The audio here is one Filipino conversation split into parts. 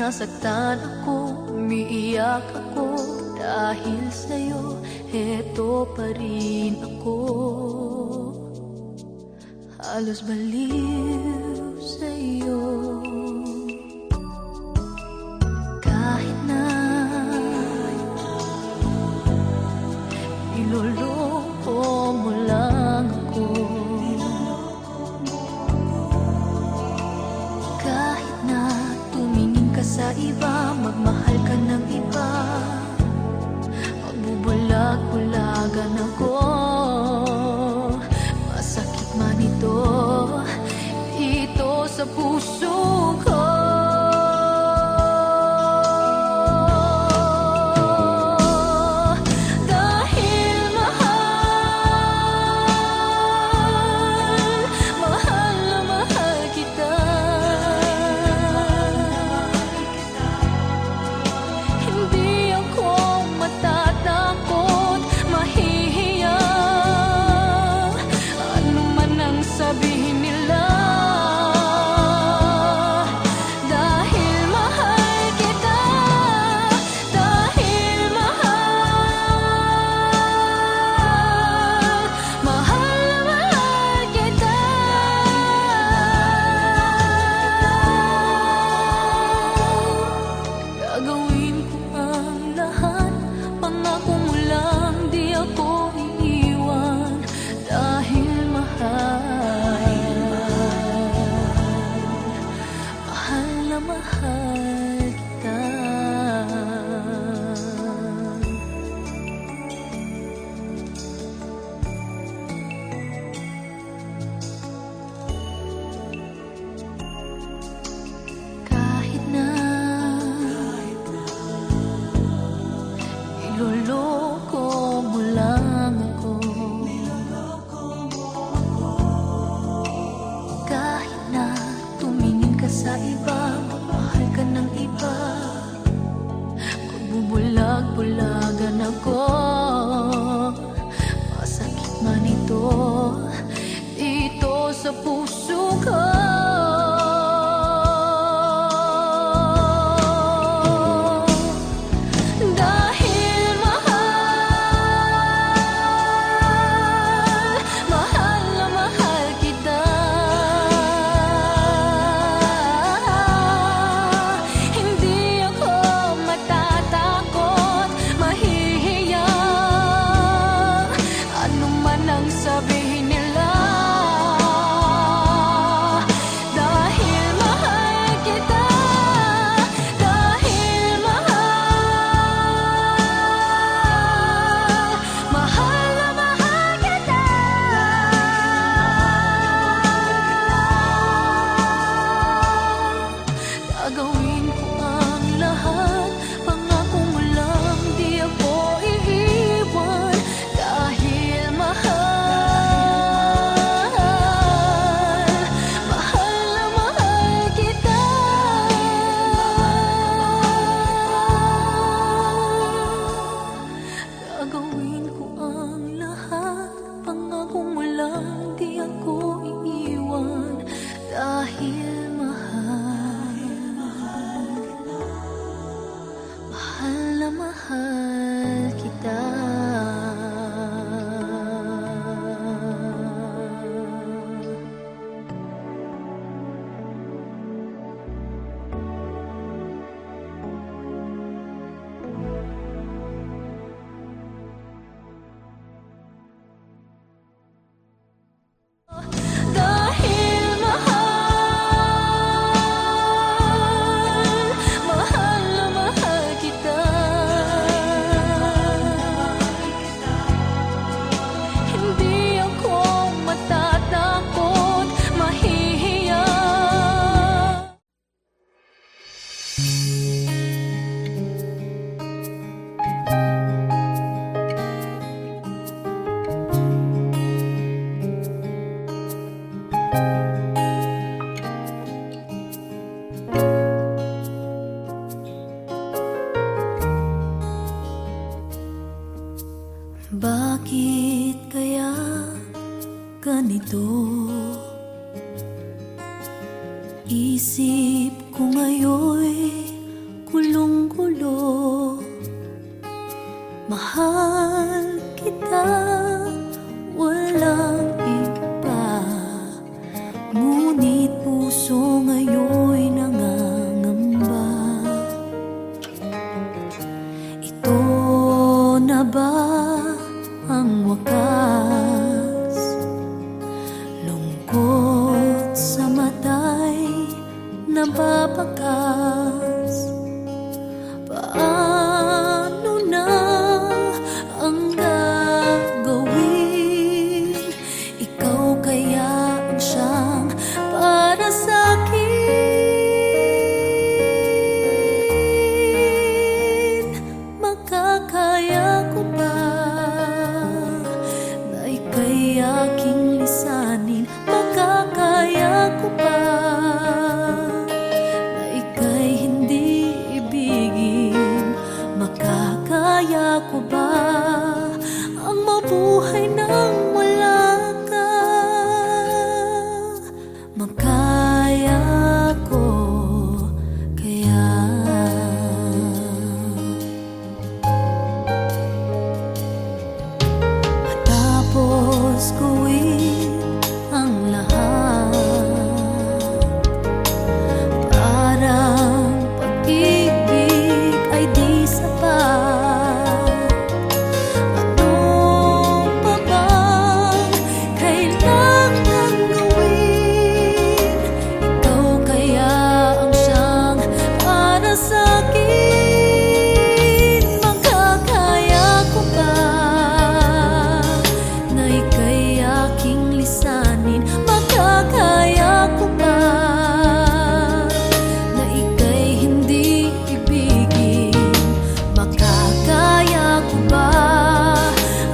Nasasaktan ako, umiiyak ako, dahil sa'yo, heto pa rin ako. Halos baliw sa'yo. Kahit na niloloko mo lang ako, kahit na tumingin ka sa iba, magmahal ka ng iba, magbubulag-bulagan ako. Masakit man ito, ito sa puso ko. Niloloko mo lang ako, kahit na tumingin ka sa iba, magmahal ka ng iba, magbubulag-bulagan ako. Masakit man ito, ito sa puso ko. Gagawin ko ang lahat, pangako mo lang, di ako iiwan, dahil mahal, mahal na mahal kita. Gagawin ko ang lahat, pangako mo lang, di ako iiwan, dahil mahal kita. Bakit kaya ganito? Isip ko ngayon'y Mahal kita, walang iba. Ngunit puso ngayon'y nangangamba. Ito na ba ang wakas? Lungkot sa mata'y nababakas. Paano na ang gagawin? Ikaw kaya ang siyang para sa'kin. Makakaya ko ba na ika'y aking lisanin? Makakaya ko ba na ika'y hindi ibigin? Makakaya ko ba ang mabuhay nang wala ka? Makaya ko kaya? Matapos gawin ang lahat, parang pag-ibig ay di sapat. Ano pa bang kailangan gawin? Ikaw kaya ang siyang para sa'kin. Makakaya ko ba na ika'y aking lisanin? Makakaya ko ba na ika'y hindi ibigin? Makakaya ko ba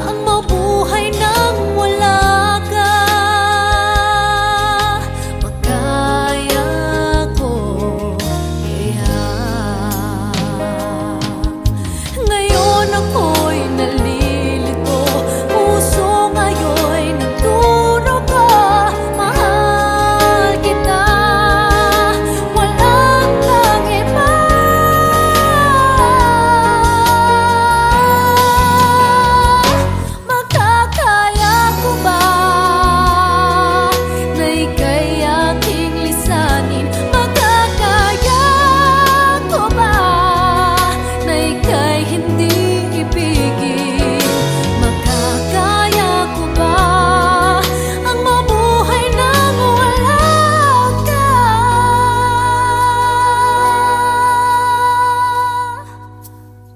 ang mabuhay nang wala ka? Makaya ko kaya? Ngayon ako'y nalilito, puso ngayon'y nagdurugo. Mahal kita, walang kang iba. Makakaya ko ba na ika'y aking lisanin? Makakaya ko ba na ika'y hindi ibigin? Makakaya ko ba ang mabuhay nang wala ka?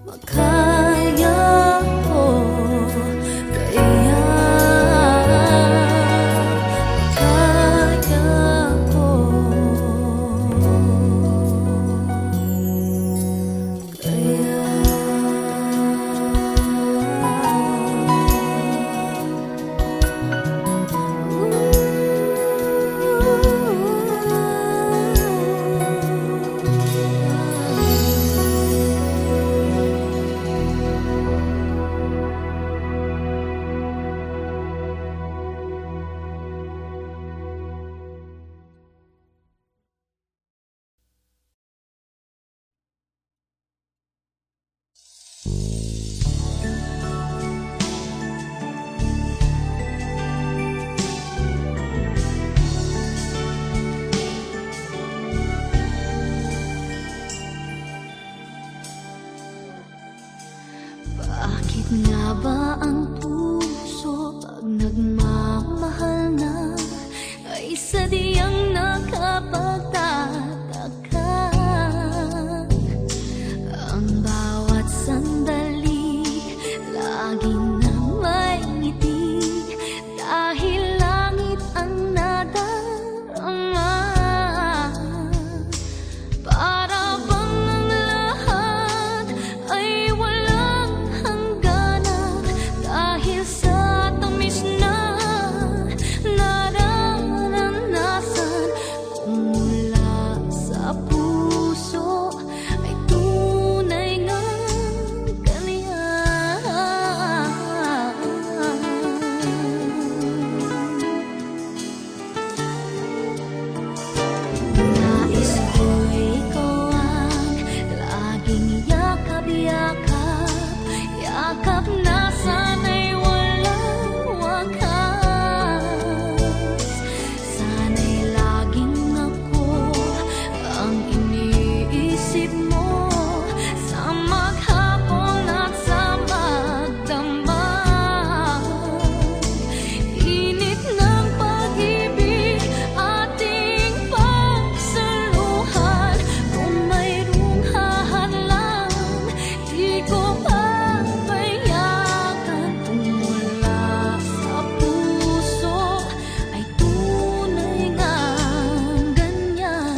Makaya ko kaya? Makaya ko bakit nga ba ang puso pag nagmamahal na ay sadyang nakapagtataka? Ang bawat sandali lagi na may ngiti dahil langit ang nadarama. Para bang ang lahat ay walang hangganan dahil sa tamis na nararanasan. ko papayagan kung wala sa puso ay tunay ngang ganyan.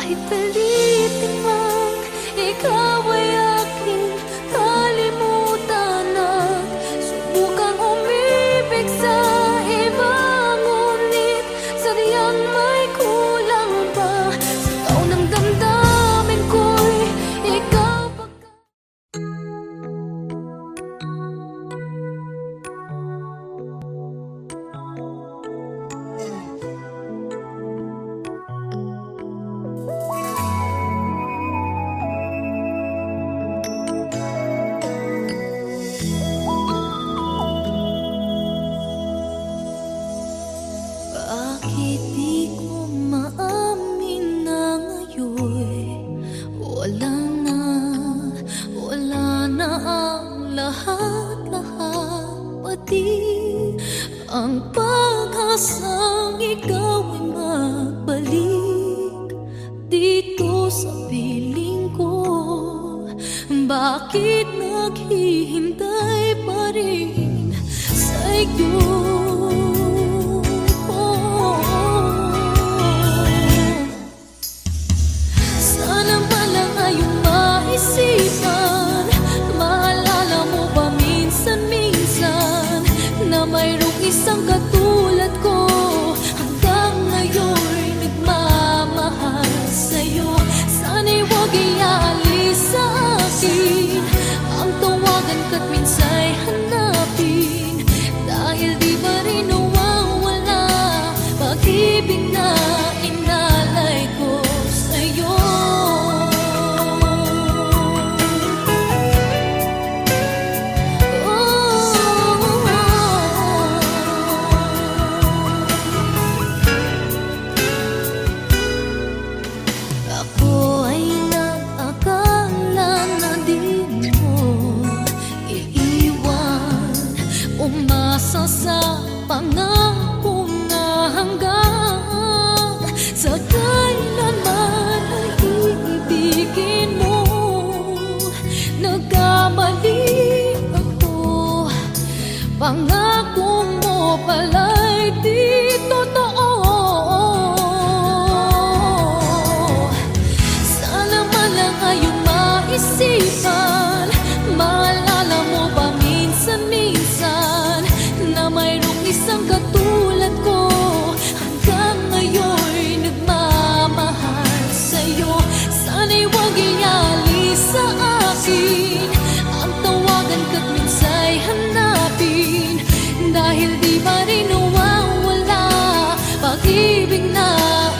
Kahit pilitin man, ikaw ay aking kalimutan at subukang umibig sa iba. Ngunit sadyang may kulang pa sa taon ng damdamin ko'y ikaw pagka Bakit di ko maamin na ngayon wala na ang lahat-lahat, pati ang pag-asang ikaw ay magbalik dito sa piling ko. Bakit naghihintay pa rin sa'yo? Sana malang ayong maisipan, maalala mo ba minsan-minsan na mayroong isang katulad ko hanggang ngayon'y nagmamahal sa'yo. Sana'y huwag ialis sa akin ang tawagan ka't minsa'y hanapin, dahil di ba rin nawawala pag-ibig na inalay ko sa'yo. Ako ay nag-akala na di mo iiwan, umasa sa pangako na hanggang sa kailanman ay iibigin mo. Nagkamali ako, pangako mo pala'y di totoo. Sana malang ayong maisipan, maalala mo ba minsan-minsan na mayroong isang katulad ko hanggang ngayon'y nagmamahal sa'yo. Sana'y huwag ialis sa akin ang tawagan ka't minsa'y hanapin, dahil di ba rin nawawala pag-ibig na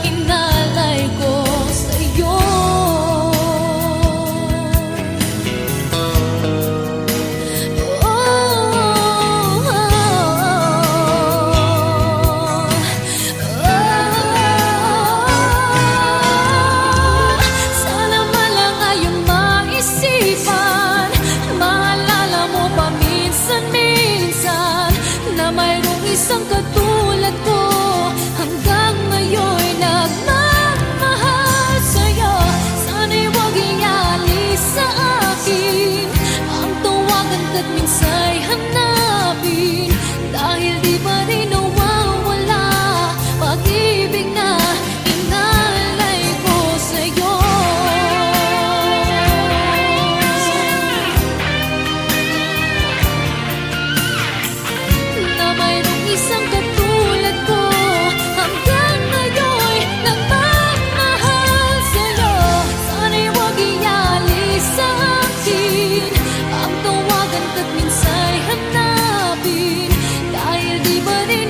inalay ko sa'yo. Sana malang ayong maisipan, maalala mo ba minsan-minsan na mayroong isang katulad ko hanggang ngayon'y nagmamahal sa'yo. Sana'y huwag ialis sa akin ang tawagan ka't minsa'y hanapin, dahil di ba rin nawawala pag-ibig na inalay ko sa'yo. Na mayroong isang katulad ko hanggang ngayon'y nagmamahal sa'yo. Sana'y huwag ialis sa akin ang tawagan ka't minsa'y hanapin, dahil di ba rin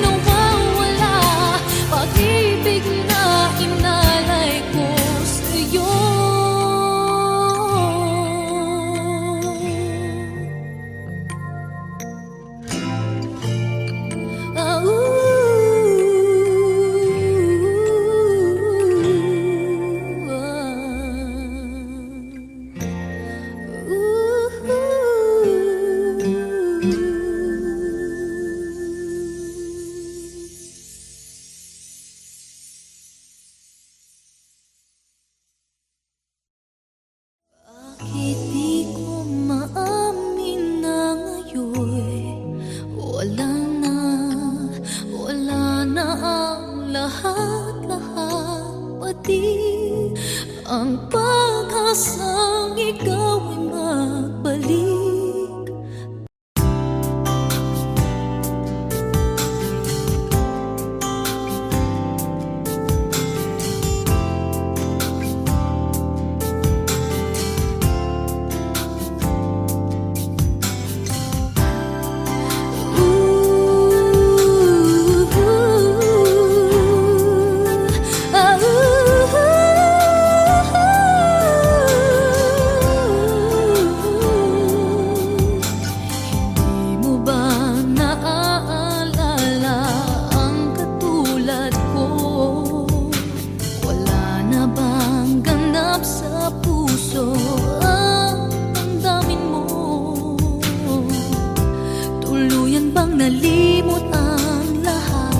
bang nalimot ang lahat?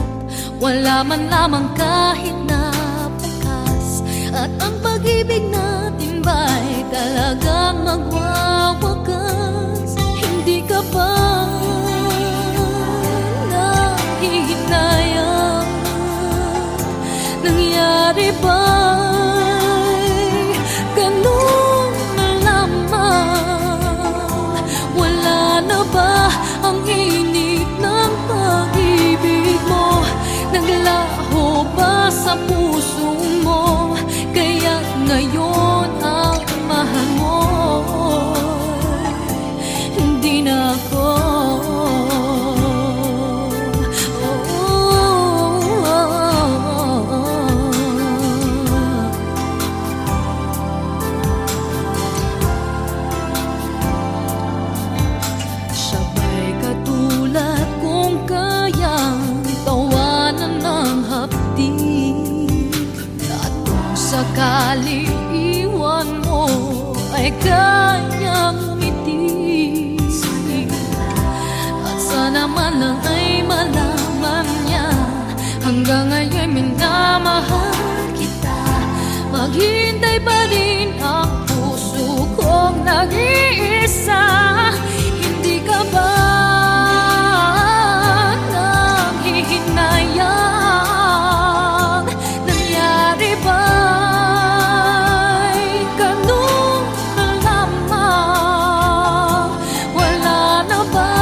Wala man lamang kahit na bakas. At ang pag-ibig natin ba'y talagang magwawakas? Hindi ka ba nahihinayang? Nangyari ba'y ganun na lamang? Wala na ba ang init ng pag-ibig mo? Naglaho ba sa puso mo? Kaya ngayon ang mahal mo hindi na ako. Sabay katulad kung kayang tawanan ng hapdi. At kung sakali iwan mo ay kayang umiti. At sana man lang ay malaman niya hanggang ngayon minamahal kita. Maghintay pa rin ang puso kong nag-iisa. Hindi ka ba nanghihinayang? Nangyari ba'y ganun na lamang? Wala na ba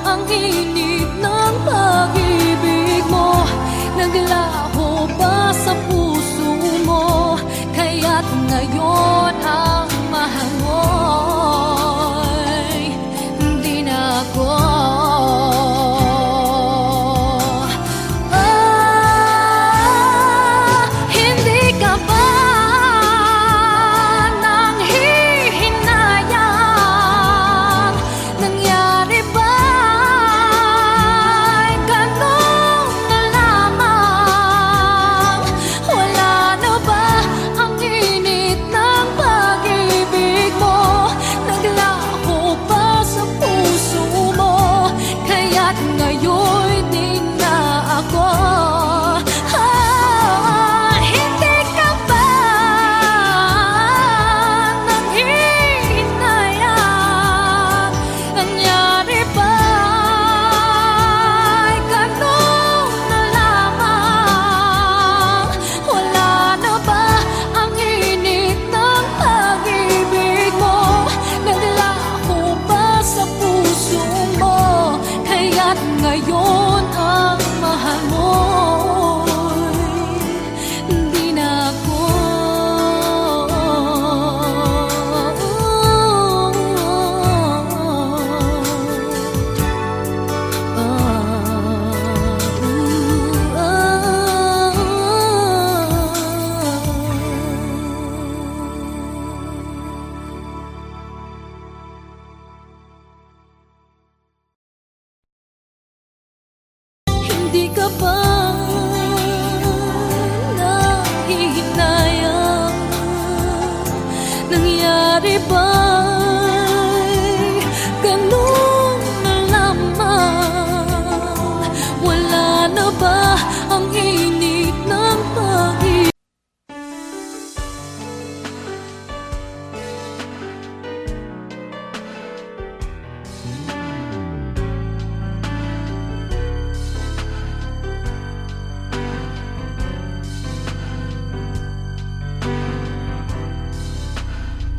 ang init ng pag-ibig mo? Naglaho ba sa puso mo? Kaya't ngayon ang mahal mo'y hindi na ako. Hindi ka ba nanghihinayang? Nangyari ba'y ganun na lamang? Wala na ba ang init ng pag-ibig mo? Naglaho ba sa puso mo? Kaya't ngayon din na ako. Hindi ka ba nanghihinayang? Nangyari ba'y ganun na lamang? Wala na ba ang init ng pag-ibig mo? Naglaho ba sa puso mo? Kaya't ngayon ang mahal mo'y hindi na ako. Hindi ka ba nanghihinayang? Nangyari ba'y ganun na lamang? Wala na ba ang init ng pag-ibig?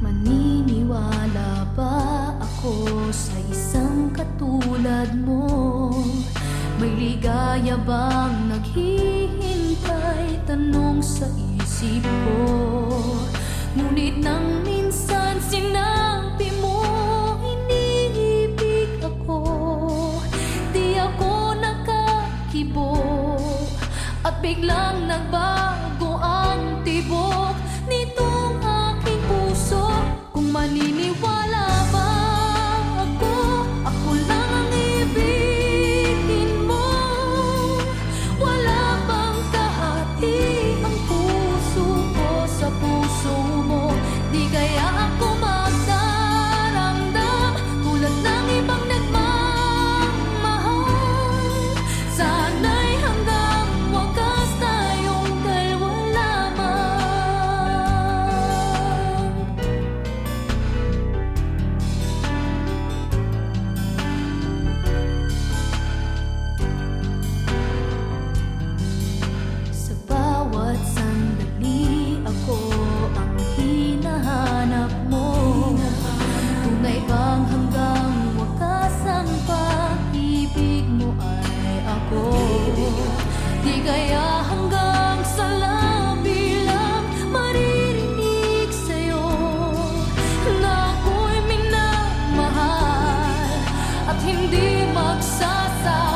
Maniniwala ba ako sa isang katulad mo? May ligaya bang naghihintay? Tanong sa isip ko. Ngunit nang minsan sinabi mo iniibig ako, di ako nakakibo. At biglang nagbago ang tibok nitong aking puso. Kung maniniwala ba ako, ako lang ang ibigin mo. Wala bang kahati ang puso ko sa puso mo? Di kaya ako magdaramdam tulad ng ibang nagmamahal? hindi magsasawang